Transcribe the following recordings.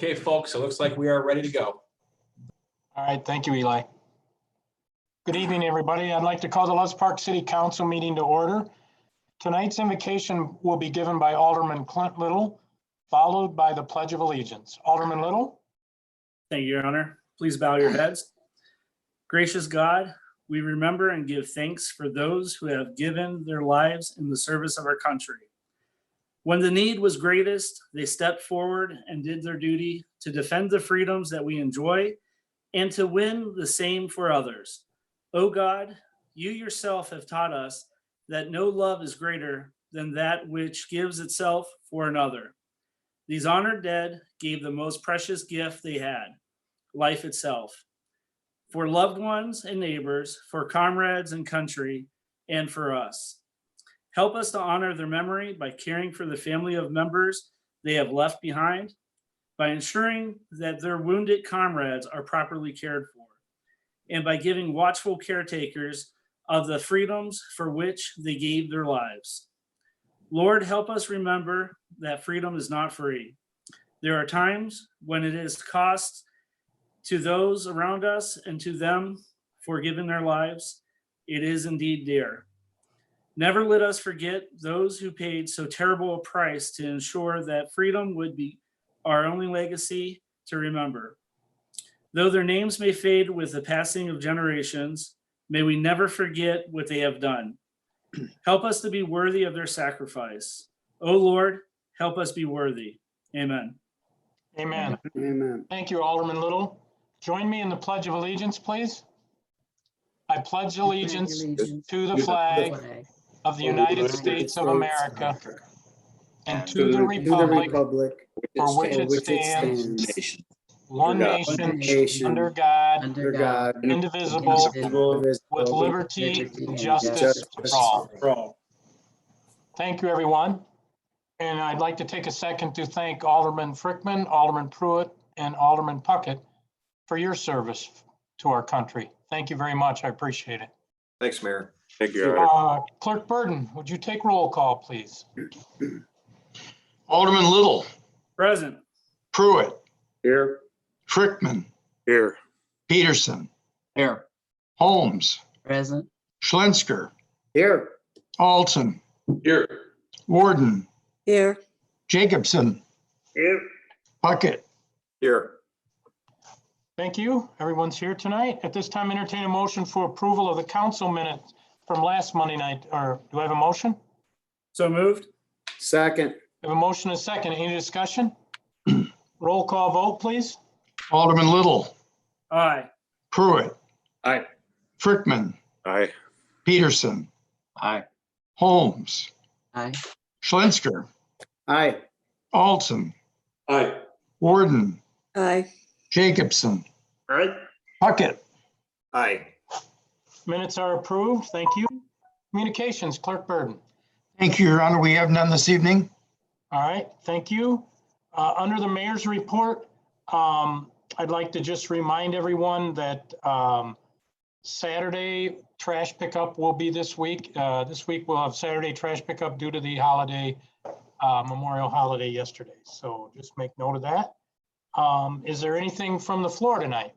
Okay, folks, it looks like we are ready to go. All right, thank you, Eli. Good evening, everybody. I'd like to call the Loves Park City Council meeting to order. Tonight's invocation will be given by Alderman Clint Little, followed by the Pledge of Allegiance. Alderman Little. Thank you, Your Honor. Please bow your heads. Gracious God, we remember and give thanks for those who have given their lives in the service of our country. When the need was greatest, they stepped forward and did their duty to defend the freedoms that we enjoy and to win the same for others. O God, you yourself have taught us that no love is greater than that which gives itself for another. These honored dead gave the most precious gift they had, life itself, for loved ones and neighbors, for comrades and country, and for us. Help us to honor their memory by caring for the family of members they have left behind, by ensuring that their wounded comrades are properly cared for, and by giving watchful caretakers of the freedoms for which they gave their lives. Lord, help us remember that freedom is not free. There are times when it is cost to those around us and to them for giving their lives. It is indeed dear. Never let us forget those who paid so terrible a price to ensure that freedom would be our only legacy to remember. Though their names may fade with the passing of generations, may we never forget what they have done. Help us to be worthy of their sacrifice. O Lord, help us be worthy. Amen. Amen. Amen. Thank you, Alderman Little. Join me in the Pledge of Allegiance, please. I pledge allegiance to the flag of the United States of America and to the republic for which it stands, one nation, under God, indivisible, with liberty and justice for all. Thank you, everyone. And I'd like to take a second to thank Alderman Frickman, Alderman Pruitt, and Alderman Puckett for your service to our country. Thank you very much. I appreciate it. Thanks, Mayor. Thank you, Your Honor. Clerk Burden, would you take roll call, please? Alderman Little, Present. Pruitt, Here. Frickman, Here. Peterson, Here. Holmes, Present. Schlensker, Here. Alton, Here. Warden, Here. Jacobson, Here. Puckett. Here. Thank you. Everyone's here tonight. At this time, entertain a motion for approval of the council minutes from last Monday night. Or do I have a motion? So moved. Second. I have a motion and a second. Any discussion? Roll call vote, please. Alderman Little, Aye. Pruitt, Aye. Frickman, Aye. Peterson, Aye. Holmes, Aye. Schlensker, Aye. Alton, Aye. Warden, Aye. Jacobson, Aye. Puckett. Aye. Minutes are approved. Thank you. Communications, Clerk Burden. Thank you, Your Honor. We have none this evening. All right, thank you. Under the mayor's report, I'd like to just remind everyone that Saturday trash pickup will be this week. This week we'll have Saturday trash pickup due to the holiday, Memorial holiday yesterday. So just make note of that. Is there anything from the floor tonight?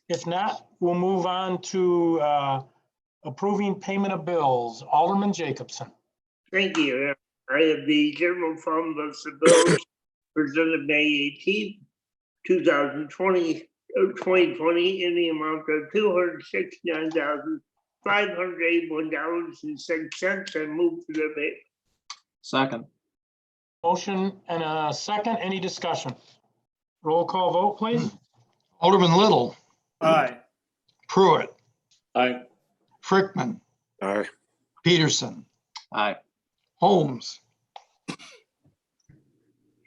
If not, we'll move on to approving payment of bills. Alderman Jacobson. Thank you. I have the general fund list of bills presented May 18th, 2020 in the amount of $269,581.06 and move to the pay. Second. Motion and a second. Any discussion? Roll call vote, please. Alderman Little, Aye. Pruitt, Aye. Frickman, Aye. Peterson, Aye. Holmes,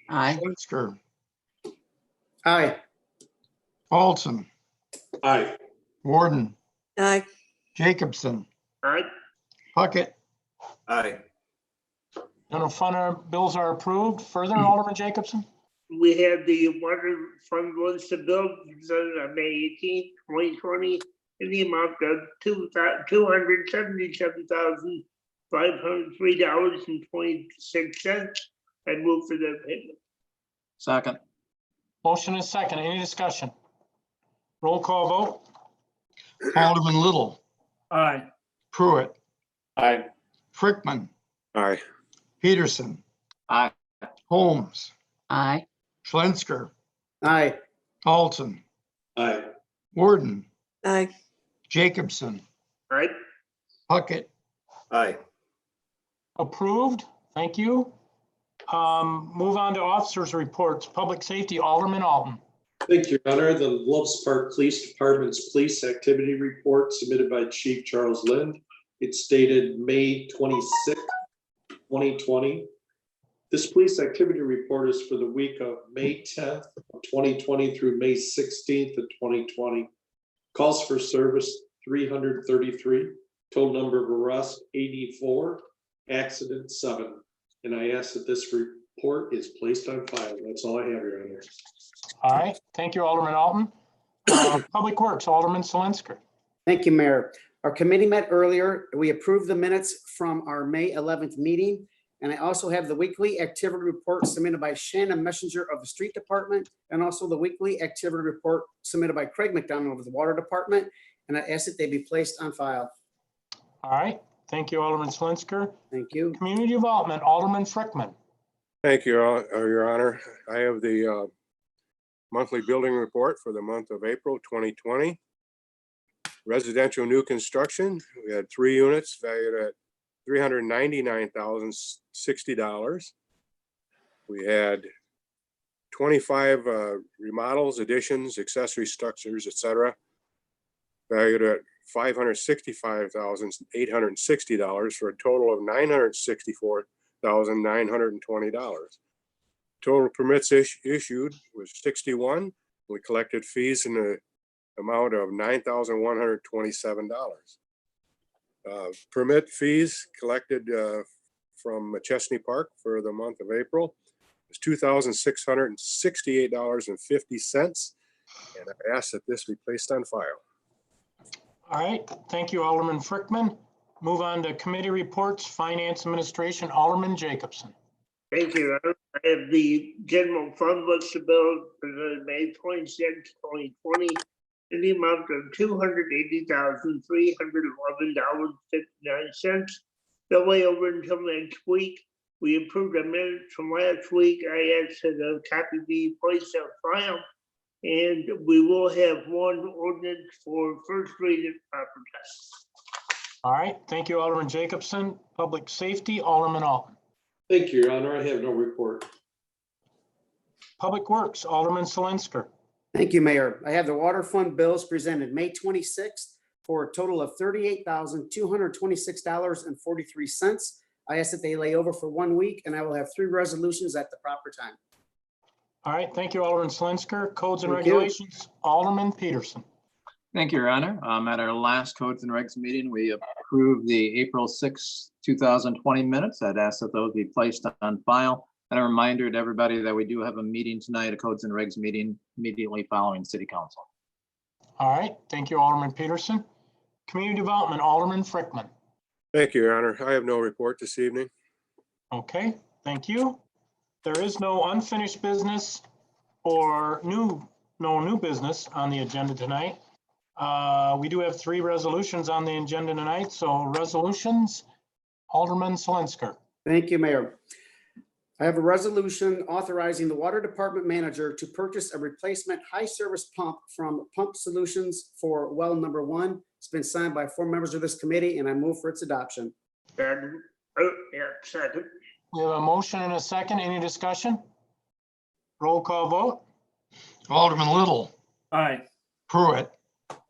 Aye. Schlensker, Aye. Alton, Aye. Warden, Aye. Jacobson, Aye. Puckett. Aye. General fund bills are approved. Further, Alderman Jacobson? We have the water fund list of bills presented on May 18th, 2020 in the amount of $277,503.26 and move for the payment. Second. Motion is second. Any discussion? Roll call vote. Alderman Little, Aye. Pruitt, Aye. Frickman, Aye. Peterson, Aye. Holmes, Aye. Schlensker, Aye. Alton, Aye. Warden, Aye. Jacobson, Aye. Puckett, Aye. Approved. Thank you. Move on to officers' reports. Public safety, Alderman Alton. Thank you, Your Honor. The Loves Park Police Department's police activity report submitted by Chief Charles Lind. It's dated May 26, 2020. This police activity report is for the week of May 10th of 2020 through May 16th of 2020. Calls for service 333, total number of arrests 84, accidents 7. And I ask that this report is placed on file. That's all I have, Your Honor. All right. Thank you, Alderman Alton. Public Works, Alderman Zelinski. Thank you, Mayor. Our committee met earlier. We approved the minutes from our May 11th meeting. And I also have the weekly activity report submitted by Shannon Messenger of the Street Department, and also the weekly activity report submitted by Craig McDonald of the Water Department. And I ask that they be placed on file. All right. Thank you, Alderman Zelinski. Thank you. Community Development, Alderman Frickman. Thank you, Your Honor. I have the monthly building report for the month of April 2020. Residential new construction, we had 3 units valued at $399,060. We had 25 remodels, additions, accessory structures, etc., valued at $565,860 for a total of $964,920. Total permits issued was 61. We collected fees in the amount of $9,127. Permit fees collected from Chesney Park for the month of April was $2,668.50. And I ask that this be placed on file. All right. Thank you, Alderman Frickman. Move on to committee reports, Finance Administration, Alderman Jacobson. Thank you, Your Honor. I have the general fund budget bill for the May 26, 2020, in the amount of $280,311.59. They'll lay over until next week. We approved the minutes from last week. I asked that a copy be placed on file. And we will have one ordinance for first reading proper test. All right. Thank you, Alderman Jacobson. Public Safety, Alderman Alton. Thank you, Your Honor. I have no report. Public Works, Alderman Zelinski. Thank you, Mayor. I have the water fund bills presented May 26th for a total of $38,226.43. I ask that they lay over for 1 week, and I will have 3 resolutions at the proper time. All right. Thank you, Alderman Zelinski. Codes and Thank you. Regulations, Alderman Peterson. Thank you, Your Honor. At our last Codes and Regs meeting, we approved the April 6, 2020 minutes. I'd ask that those be placed on file. And a reminder to everybody that we do have a meeting tonight, a Codes and Regs meeting immediately following City Council. All right. Thank you, Alderman Peterson. Community Development, Alderman Frickman. Thank you, Your Honor. I have no report this evening. Okay. Thank you. There is no unfinished business or no new business on the agenda tonight. We do have 3 resolutions on the agenda tonight. So resolutions, Alderman Zelinski. Thank you, Mayor. I have a resolution authorizing the Water Department manager to purchase a replacement high-service pump from Pump Solutions for well number 1. It's been signed by 4 members of this committee, and I move for its adoption. Second. Second. We have a motion and a second. Any discussion? Roll call vote. Alderman Little, Aye. Pruitt,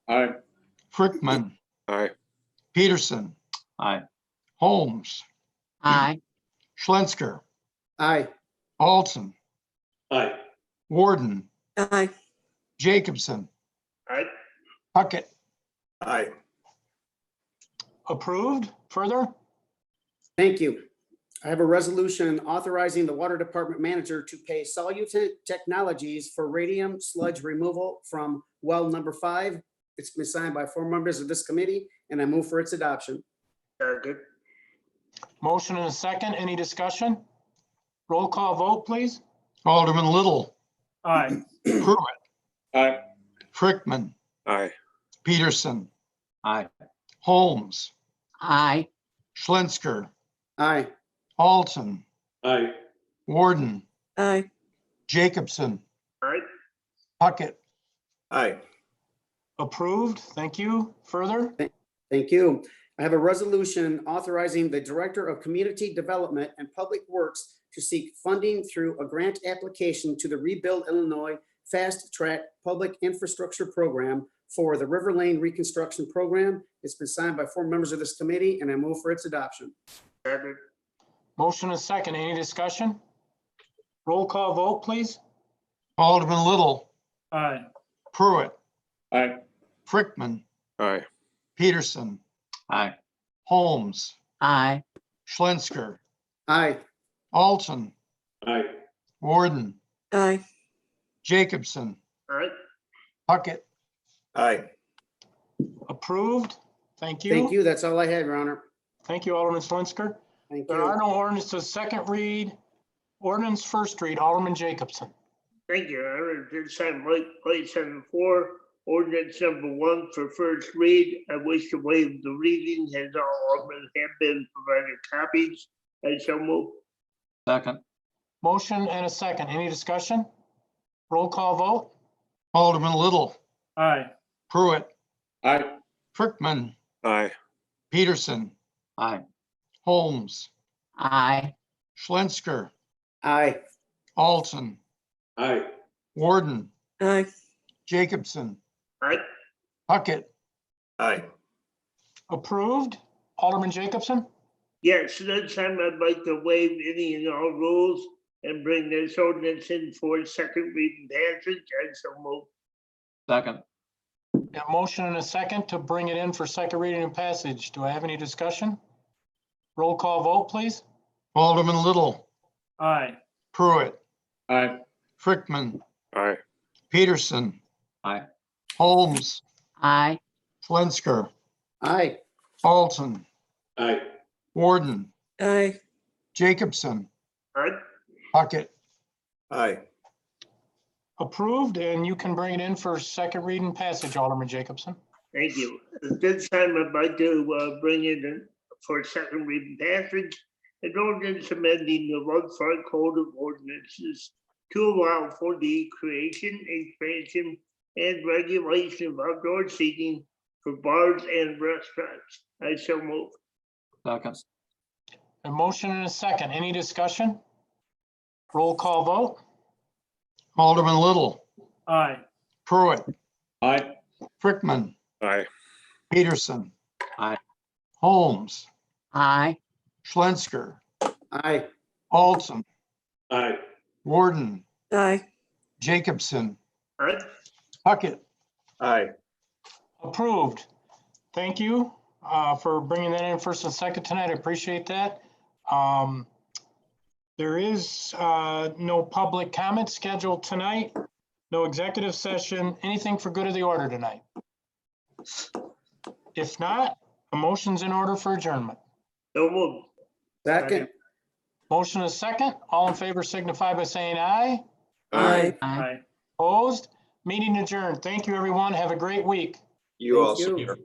Aye. Frickman, Aye. Peterson, Aye. Holmes, Aye. Schlensker, Aye. Alton, Aye. Warden, Aye. Jacobson, Aye. Puckett, Aye. Approved. Further? Thank you. I have a resolution authorizing the Water Department manager to pay Solutent Technologies for radium sludge removal from well number 5. It's been signed by 4 members of this committee, and I move for its adoption. Second. Motion and a second. Any discussion? Roll call vote, please. Alderman Little, Aye. Pruitt, Aye. Frickman, Aye. Peterson, Aye. Holmes, Aye. Schlensker, Aye. Alton, Aye. Warden, Aye. Jacobson, Aye. Puckett. Aye. Approved. Thank you. Further? Thank you. I have a resolution authorizing the Director of Community Development and Public Works to seek funding through a grant application to the Rebuild Illinois Fast Track Public Infrastructure Program for the River Lane Reconstruction Program. It's been signed by 4 members of this committee, and I move for its adoption. Second. Motion is second. Any discussion? Roll call vote, please. Alderman Little, Aye. Pruitt, Aye. Frickman, Aye. Peterson, Aye. Holmes, Aye. Schlensker, Aye. Alton, Aye. Warden, Aye. Jacobson, Aye. Puckett. Aye. Approved. Thank you. Thank you. That's all I have, Your Honor. Thank you, Alderman Schlensker. Thank There are you. no ordinances second read. Ordinance first read, Alderman Jacobson. Thank you, Your Honor. This time, place on the floor, ordinance number 1 for first read. I wish to waive the reading as all aldermen have been provided copies. I shall move. Second. Motion and a second. Any discussion? Roll call vote. Alderman Little, Aye. Pruitt, Aye. Frickman, Aye. Peterson, Aye. Holmes, Aye. Schlensker, Aye. Alton, Aye. Warden, Aye. Jacobson, Aye. Puckett. Aye. Approved. Alderman Jacobson. Yes, this time I'd like to waive any and all rules and bring this ordinance in for second reading passage. I shall move. Second. A motion and a second to bring it in for second reading and passage. Do I have any discussion? Roll call vote, please. Alderman Little, Aye. Pruitt, Aye. Frickman, Aye. Peterson, Aye. Holmes, Aye. Schlensker, Aye. Alton, Aye. Warden, Aye. Jacobson, Aye. Puckett. Aye. Approved, and you can bring it in for second reading passage, Alderman Jacobson. Thank you. At this time, I'd like to bring it in for second reading passage. An ordinance amending the Ludford Code of Ordinances to allow for the creation, expansion, and regulation of outdoor seating for bars and restaurants. I shall move. Second. A motion and a second. Any discussion? Roll call vote. Alderman Little, Aye. Pruitt, Aye. Frickman, Aye. Peterson. Aye. Holmes, Aye. Schlensker, Aye. Alton, Aye. Warden, Aye. Jacobson, Aye. Puckett. Aye. Approved. Thank you for bringing that in first and second tonight. I appreciate that. There is no public comment scheduled tonight, no executive session, anything for good of the order tonight. If not, a motion's in order for adjournment. So move. Second. Motion is second. All in favor signify by saying aye. Aye. Aye. Opposed? Meeting adjourned. Thank you, everyone. Have a great week. You Thank also. you.